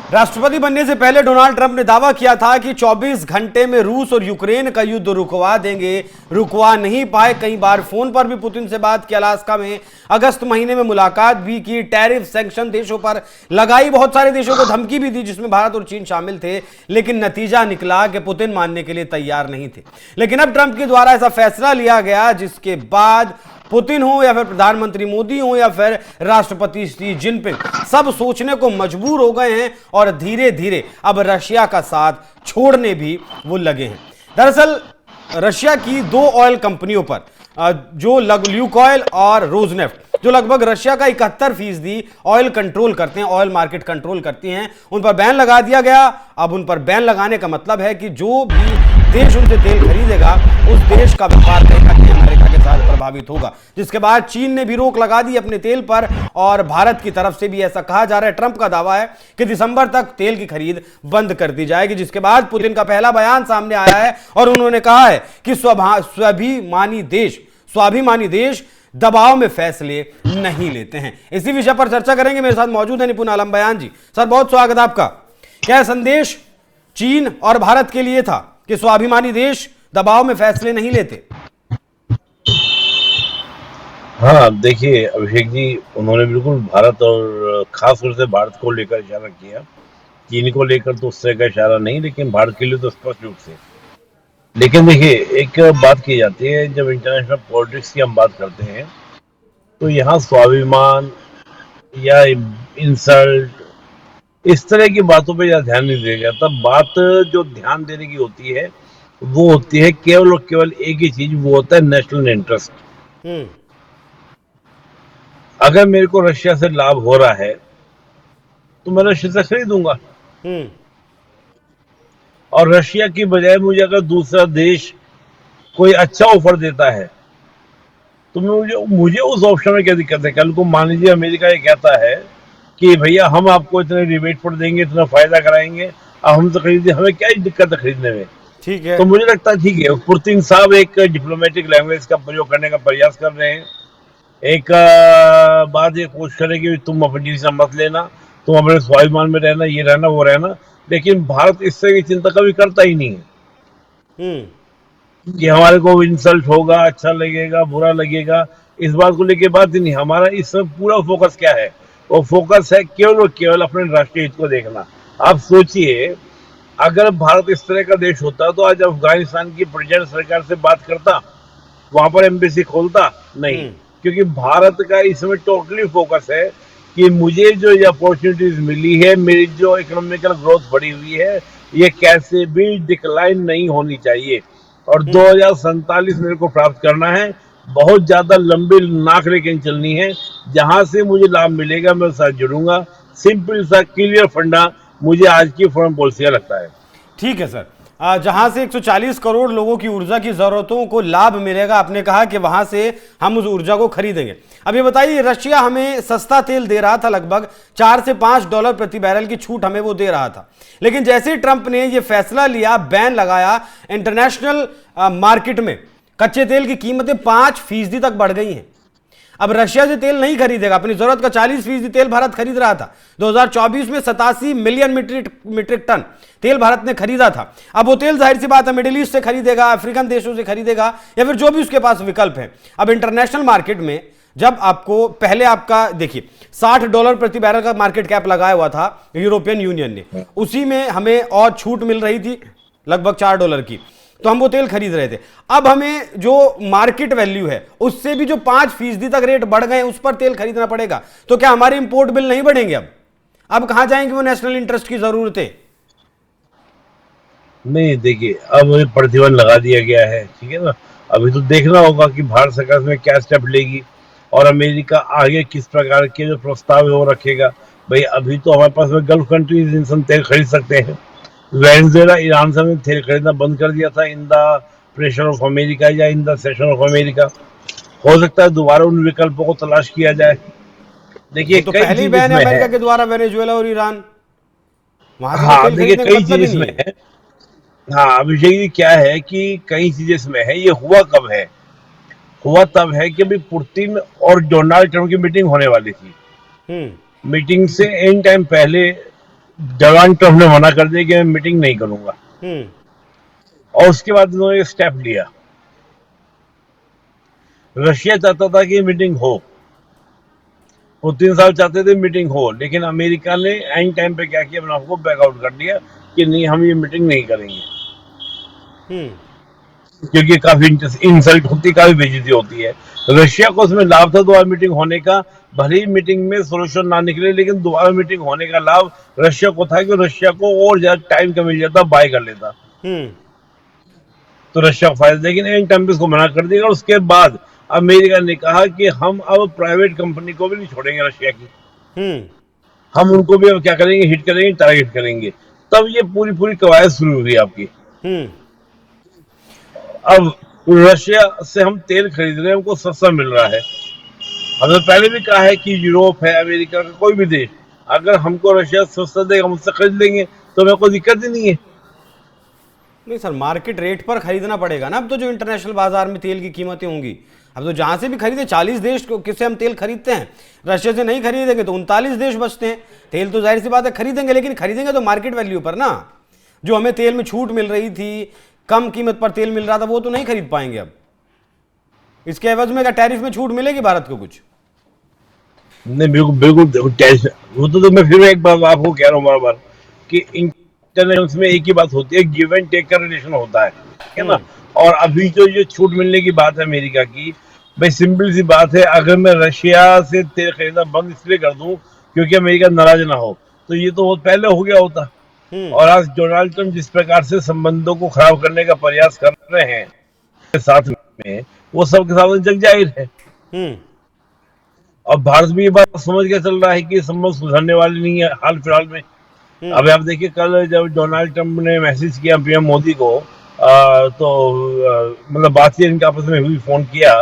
राष्ट्रपति बनने से पहले डोनाल्ड ट्रंप ने दावा किया था कि 24 घंटे में रूस और यूक्रेन का युद्ध रुकवा देंगे। रुकवा नहीं पाए। कई बार फोन पर भी पुतिन से बात की। अलास्का में अगस्त महीने में मुलाकात भी की। टैरिफ सैंक्शन देशों पर लगाई। बहुत सारे देशों को धमकी भी दी जिसमें भारत और चीन शामिल थे, लेकिन नतीजा निकला कि पुतिन मानने के लिए तैयार नहीं थे। लेकिन अब ट्रंप के द्वारा ऐसा फैसला लिया गया जिसके बाद पुतिन हो या फिर प्रधानमंत्री मोदी हो या फिर राष्ट्रपति शी जिनपिंग, सब सोचने को मजबूर हो गए हैं और धीरे धीरे अब रशिया का साथ छोड़ने भी वो लगे हैं। दरअसल रशिया की दो ऑयल कंपनियों पर जो ल्यूकॉयल और रोजनेफ्ट, जो लगभग रशिया का 71% ऑयल कंट्रोल करते हैं, ऑयल मार्केट कंट्रोल करती हैं, उन पर बैन लगा दिया गया। अब उन पर बैन लगाने का मतलब है कि जो भी देश उनसे तेल खरीदेगा उस देश का व्यापार कहीं ना कहीं अमेरिका के साथ प्रभावित होगा। जिसके बाद चीन ने भी रोक लगा दी अपने तेल पर और भारत की तरफ से भी ऐसा कहा जा रहा है। ट्रंप का दावा है कि दिसंबर तक तेल की खरीद बंद कर दी जाएगी। जिसके बाद पुतिन का पहला बयान सामने आया है और उन्होंने कहा है कि स्वाभिमानी देश दबाव में फैसले नहीं लेते हैं। इसी विषय पर चर्चा करेंगे। मेरे साथ मौजूद है निपुण आलम बयान जी। सर, बहुत स्वागत है आपका। क्या संदेश चीन और भारत के लिए था कि स्वाभिमानी देश दबाव में फैसले नहीं लेते? हाँ, देखिए अभिषेक जी, उन्होंने बिल्कुल भारत और खास तौर से भारत को लेकर इशारा किया। चीन को लेकर तो उस तरह का इशारा नहीं, लेकिन भारत के लिए तो स्पष्ट रूप से। लेकिन देखिए, एक बात की जाती है, जब इंटरनेशनल पॉलिटिक्स की हम बात करते हैं तो यहाँ स्वाभिमान या इंसल्ट इस तरह की बातों पे ज़्यादा ध्यान नहीं दिया जाता। बात जो ध्यान देने की होती है वो होती है केवल और केवल एक ही चीज, वो होता है नेशनल इंटरेस्ट। अगर मेरे को रशिया से लाभ हो रहा है तो मैं रशिया से खरीदूंगा, और रशिया की बजाय मुझे अगर दूसरा देश कोई अच्छा ऑफर देता है तो मुझे उस ऑप्शन में क्या दिक्कत है? कल को मान लीजिए अमेरिका ये कहता है कि भैया हम आपको इतने रिबेट पर देंगे, इतना फायदा कराएंगे, अब हम तो खरीदे, हमें क्या दिक्कत है खरीदने में? ठीक है। तो मुझे लगता है ठीक है, पुतिन साहब एक डिप्लोमेटिक लैंग्वेज का प्रयोग करने का प्रयास कर रहे हैं। एक बात ये कोशिश करें कि तुम अपनी डिसीजन मत लेना, तुम अपने स्वाभिमान में रहना, ये रहना वो रहना। लेकिन भारत इस तरह की चिंता कभी करता ही नहीं है कि हमारे को इंसल्ट होगा, अच्छा लगेगा, बुरा लगेगा, इस बात को लेके बात ही नहीं। हमारा इस समय पूरा फोकस क्या है? वो फोकस है केवल और केवल अपने राष्ट्रीय हित को देखना। आप सोचिए, अगर भारत इस तरह का देश होता तो आज अफगानिस्तान की प्रेसिडेंट सरकार से बात करता, वहां पर एम्बेसी खोलता? नहीं, क्योंकि भारत का इस समय टोटली फोकस है कि मुझे जो ये अपॉर्चुनिटीज मिली है, मेरी जो इकोनॉमिकल ग्रोथ बढ़ी हुई है, ये कैसे भी डिक्लाइन नहीं होनी चाहिए और 2047 मेरे को प्राप्त करना है। बहुत ज्यादा लंबी नाक लेकिन चलनी है। जहां से मुझे लाभ मिलेगा मैं साथ जुड़ूंगा। सिंपल सा क्लियर फंडा मुझे आज की फॉरेन पॉलिसी का लगता है। ठीक है सर। जहां से 140 करोड़ लोगों की ऊर्जा की जरूरतों को लाभ मिलेगा, आपने कहा कि वहां से हम उस ऊर्जा को खरीदेंगे। अब ये बताइए, रशिया हमें सस्ता तेल दे रहा था, लगभग $4 से $5 प्रति बैरल की छूट हमें वो दे रहा था। लेकिन जैसे ट्रंप ने ये फैसला लिया, बैन लगाया, इंटरनेशनल मार्केट में कच्चे तेल की कीमतें 5% तक बढ़ गई हैं। अब रशिया से तेल नहीं खरीदेगा, अपनी जरूरत का 40% तेल भारत खरीद रहा था। 2024 में 87 मिलियन मीट्रिक टन तेल भारत ने खरीदा था। अब वो तेल जाहिर सी बात है मिडिल ईस्ट से खरीदेगा, अफ्रीकन देशों से खरीदेगा, या फिर जो भी उसके पास विकल्प है। अब इंटरनेशनल मार्केट में जब आपको पहले आपका देखिए $60 प्रति बैरल का मार्केट कैप लगाया हुआ था यूरोपियन यूनियन ने, उसी में हमें और छूट मिल रही थी लगभग $4 की, तो हम वो तेल खरीद रहे थे। अब हमें जो मार्केट वैल्यू है उससे भी जो 5% तक रेट बढ़ गए, उस पर तेल खरीदना पड़ेगा। तो क्या हमारे इंपोर्ट बिल नहीं बढ़ेंगे? अब कहां जाएंगे वो नेशनल इंटरेस्ट की जरूरतें? नहीं, देखिए अब प्रतिबंध लगा दिया गया है, ठीक है ना। अभी तो देखना होगा कि भारत सरकार में क्या स्टेप लेगी और अमेरिका आगे किस प्रकार के जो प्रस्ताव है वो रखेगा। भाई अभी तो हमारे पास में गल्फ कंट्रीज इंसान तेल खरीद सकते हैं। वेनेजुएला, ईरान से तेल खरीदना बंद कर दिया था in the pressure of America या in the session of America. हो सकता है दोबारा उन विकल्पों को तलाश किया जाए। देखिए तो पहली बैन है अमेरिका के द्वारा वेनेजुएला और ईरान, वहां से हाँ, देखिए कई मतलब चीजें इसमें है। हाँ, अभिषेक जी क्या है कि कई चीजें इसमें है। ये हुआ कब है? हुआ तब है कि अभी पुतिन और डोनाल्ड ट्रंप की मीटिंग होने वाली थी। मीटिंग से एन टाइम पहले डोनाल्ड ट्रम्प ने मना कर दिया कि मैं मीटिंग नहीं करूंगा, हम्म। और उसके बाद उन्होंने स्टेप लिया। रशिया चाहता था कि मीटिंग हो, वो 3 साल चाहते थे मीटिंग हो, लेकिन अमेरिका ने एंड टाइम पे क्या किया, अपने आपको बैकआउट कर दिया कि नहीं, हम ये मीटिंग नहीं करेंगे, हम्म। क्योंकि काफी इंसल्ट होती, काफी बेइज्जती होती है। रशिया को उसमें लाभ था दोबारा मीटिंग होने का, भले ही मीटिंग में सोल्यूशन ना निकले, लेकिन दोबारा मीटिंग होने का लाभ रशिया को था कि रशिया को और ज्यादा टाइम का मिल जाता, बाय कर लेता, हम्म। तो रशिया को फायदा। लेकिन एंड टाइम पे उसको मना कर दिया, और उसके बाद अमेरिका ने कहा कि हम अब प्राइवेट कंपनी को भी नहीं छोड़ेंगे रशिया की, हम्म। हम उनको भी अब क्या करेंगे, हिट करेंगे, टारगेट करेंगे। तब ये पूरी पूरी कवायद शुरू हुई आपकी। हम्म। अब रशिया से हम तेल खरीद रहे हैं, हमको सस्ता मिल रहा है। हमने पहले भी कहा है कि यूरोप है, अमेरिका का कोई भी देश, अगर हमको रशिया सस्ता देगा, हम उससे खरीद लेंगे, तो हमें कोई दिक्कत ही नहीं है। नहीं सर, मार्केट रेट पर खरीदना पड़ेगा ना अब तो, जो इंटरनेशनल बाजार में तेल की कीमतें होंगी। अब तो जहां से भी खरीदे, 40 देश किससे हम तेल खरीदते हैं, रशिया से नहीं खरीदेंगे तो 39 देश बचते हैं। तेल तो जाहिर सी बात है खरीदेंगे, लेकिन खरीदेंगे तो मार्केट वैल्यू पर ना। जो हमें तेल में छूट मिल रही थी, कम कीमत पर तेल मिल रहा था, वो तो नहीं खरीद पाएंगे अब। इसके एवज में क्या टैरिफ में छूट मिलेगी भारत को कुछ? नहीं, बिल्कुल बिल्कुल वो तो मैं फिर एक बार आपको कह रहा हूँ बार बार कि इंटरनेशनल में एक ही बात होती है, गिव एंड टेक का रिलेशन होता है ना। हम्म। और अभी जो ये छूट मिलने की बात है अमेरिका की, भाई सिंपल सी बात है, अगर मैं रशिया से तेल खरीदना बंद इसलिए कर दूं क्योंकि अमेरिका नाराज ना हो, तो ये तो बहुत पहले हो गया होता। हम्म। और आज डोनाल्ड ट्रम्प जिस प्रकार से संबंधों को खराब करने का प्रयास कर रहे हैं साथ में, वो सबके सामने जग जाहिर है। हम्म। और भारत भी ये बात समझ के चल रहा है कि संबंध सुधरने वाले नहीं है हाल फिलहाल में। हम्म। अब आप देखिए, कल जब डोनाल्ड ट्रम्प ने मैसेज किया पीएम मोदी को, तो मतलब बातचीत इनके आपस में हुई, फोन किया,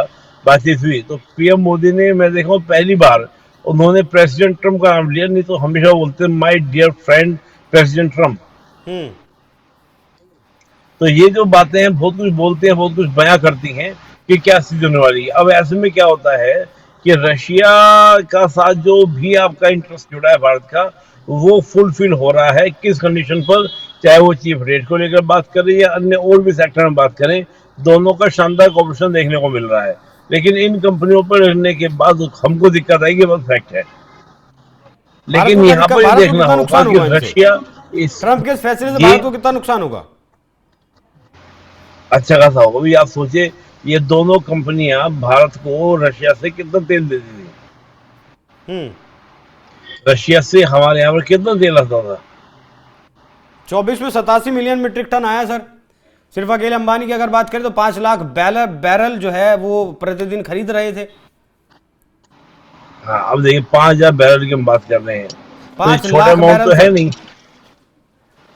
बातचीत हुई, तो पीएम मोदी ने, मैं देखा हूँ पहली बार उन्होंने प्रेसिडेंट ट्रम्प का नाम लिया, नहीं तो हमेशा बोलते हैं my dear friend president Trump. Hmm. तो ये जो बातें हैं, बहुत कुछ बोलते हैं, बहुत कुछ बयां करती हैं कि क्या स्थिति होने वाली है। अब ऐसे में क्या होता है कि रशिया का साथ जो भी आपका इंटरेस्ट जुड़ा है भारत का, वो फुलफिल हो रहा है किस कंडीशन पर, चाहे वो चीफ रेट को लेकर बात करें या अन्य और भी सेक्टर में बात करें, दोनों का शानदार कॉपरेशन देखने को मिल रहा है। लेकिन इन कंपनियों पर रहने के बाद हमको दिक्कत आएगी, बस फैक्ट है। भारत को लेकिन क्या यहाँ दिक्कत, पर ये भारत को देखना कितना होगा नुकसान कि होगा इनसे? रशिया इस ट्रंप के इस फैसले से ये भारत को कितना नुकसान होगा? अच्छा खासा होगा। अभी आप सोचिए, ये दोनों कंपनियां भारत को रशिया से कितना तेल देती थी, हम्म। रशिया से हमारे यहाँ पर कितना तेल आता था। 24 में 87 मिलियन मीट्रिक टन आया सर। सिर्फ अकेले अंबानी की अगर बात करें तो 5 लाख बैरल जो है वो प्रतिदिन खरीद रहे थे। हाँ, अब देखिए 5,000 बैरल की हम बात कर रहे हैं, तो ये 5 छोटा लाख अमाउंट बैरल तो है सर। नहीं।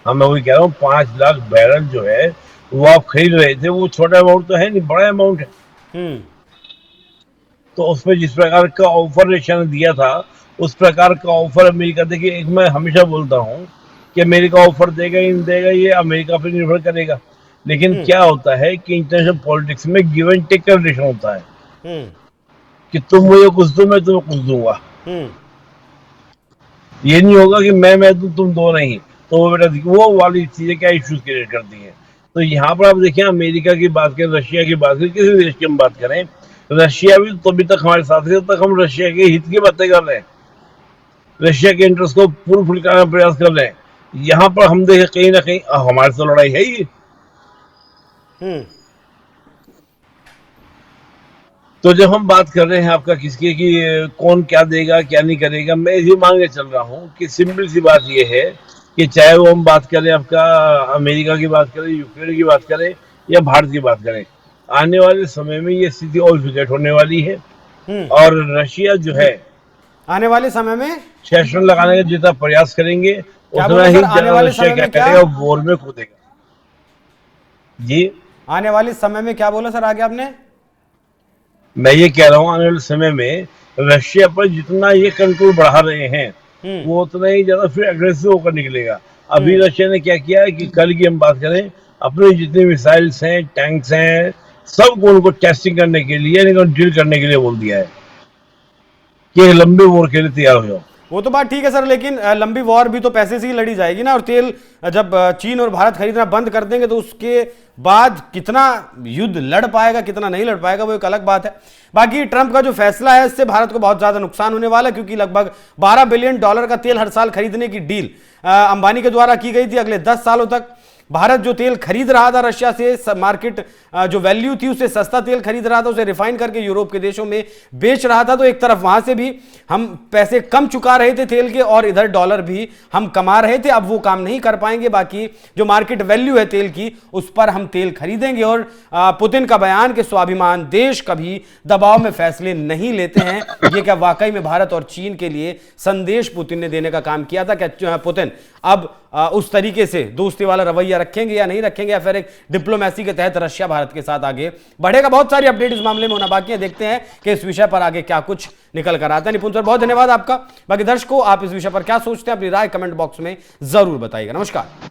हाँ, मैं वही कह रहा हूँ, 5 लाख बैरल जो है वो आप खरीद रहे थे, वो छोटा अमाउंट तो है नहीं, बड़ा अमाउंट है। हम्म। तो उसमें जिस प्रकार का ऑफर रशिया ने दिया था, उस प्रकार का ऑफर अमेरिका, देखिए एक मैं हमेशा बोलता हूँ कि अमेरिका ऑफर देगा ही नहीं देगा, ये अमेरिका पर निर्भर करेगा। लेकिन हम्म। क्या होता है कि इंटरनेशनल पॉलिटिक्स में गिव एंड टेक का रिलेशन होता है, हम्म। कि तुम मुझे कुछ दो, मैं तुम्हें कुछ दूंगा। हम्म। ये नहीं होगा कि मैं दूं तुम दो नहीं। तो वो बेटा, वो वाली चीजें क्या इश्यूज क्रिएट करती हैं। तो यहाँ पर आप देखिए, अमेरिका की बात करें, रशिया की बात करें, किसी देश की हम बात करें, रशिया भी तो अभी तक हमारे साथ है, तब तक हम रशिया के हित की बातें कर रहे हैं, रशिया के इंटरेस्ट को फुल करने का प्रयास कर रहे हैं। यहाँ पर हम देखें कहीं ना कहीं हमारे से लड़ाई है ही। हम्म। तो जब हम बात कर रहे हैं आपका किसकी कि कौन क्या देगा क्या नहीं करेगा, मैं ये मान के चल रहा हूँ कि सिंपल सी बात ये है कि चाहे वो हम बात करें आपका अमेरिका की बात करें, यूक्रेन की बात करें या भारत की बात करें, आने वाले समय में ये स्थिति और विकट होने वाली है। हम्म। और रशिया जो है आने वाले समय में सेशन लगाने का जितना प्रयास करेंगे, क्या उतना बोला ही सर? आने ज्यादा वाले रशिया समय क्या में क्या? करेगा, वॉर में कूदेगा जी। आने वाले समय में क्या बोला सर आगे आपने? मैं ये कह रहा हूँ, आने वाले समय में रशिया पर जितना ये कंट्रोल बढ़ा रहे हैं, हम्म। वो उतना ही ज्यादा फिर अग्रेसिव होकर निकलेगा। अभी हम्म। रशिया ने क्या किया है कि कल की हम बात करें, अपने जितने मिसाइल्स हैं, टैंक्स हैं, सबको उनको टेस्टिंग करने के लिए, ड्रिल करने के लिए बोल दिया है कि लंबे वॉर के लिए तैयार हो जाओ। वो तो बात ठीक है सर, लेकिन लंबी वॉर भी तो पैसे से ही लड़ी जाएगी ना। और तेल जब चीन और भारत खरीदना बंद कर देंगे तो उसके बाद कितना युद्ध लड़ पाएगा, कितना नहीं लड़ पाएगा, वो एक अलग बात है। बाकी ट्रंप का जो फैसला है इससे भारत को बहुत ज्यादा नुकसान होने वाला है, क्योंकि लगभग $12 बिलियन का तेल हर साल खरीदने की डील अंबानी के द्वारा की गई थी। अगले 10 सालों तक भारत जो तेल खरीद रहा था रशिया से, मार्केट जो वैल्यू थी उससे सस्ता तेल खरीद रहा था, उसे रिफाइन करके यूरोप के देशों में बेच रहा था। तो एक तरफ वहां से भी हम पैसे कम चुका रहे थे तेल के, और इधर डॉलर भी हम कमा रहे थे। अब वो काम नहीं कर पाएंगे। बाकी जो मार्केट वैल्यू है तेल की, उस पर हम तेल खरीदेंगे। और पुतिन का बयान कि स्वाभिमान देश कभी दबाव में फैसले नहीं लेते हैं, ये क्या वाकई में भारत और चीन के लिए संदेश पुतिन ने देने का काम किया था? क्या पुतिन अब उस तरीके से दोस्ती वाला रवैया रखेंगे या नहीं रखेंगे, या फिर एक डिप्लोमेसी के तहत रशिया भारत के साथ आगे बढ़ेगा? बहुत सारी अपडेट इस मामले में होना बाकी है। देखते हैं कि इस विषय पर आगे क्या कुछ निकल कर आता है। निपुण सर, बहुत धन्यवाद आपका। बाकी दर्शकों, आप इस विषय पर क्या सोचते हैं, अपनी राय कमेंट बॉक्स में जरूर बताइएगा। नमस्कार।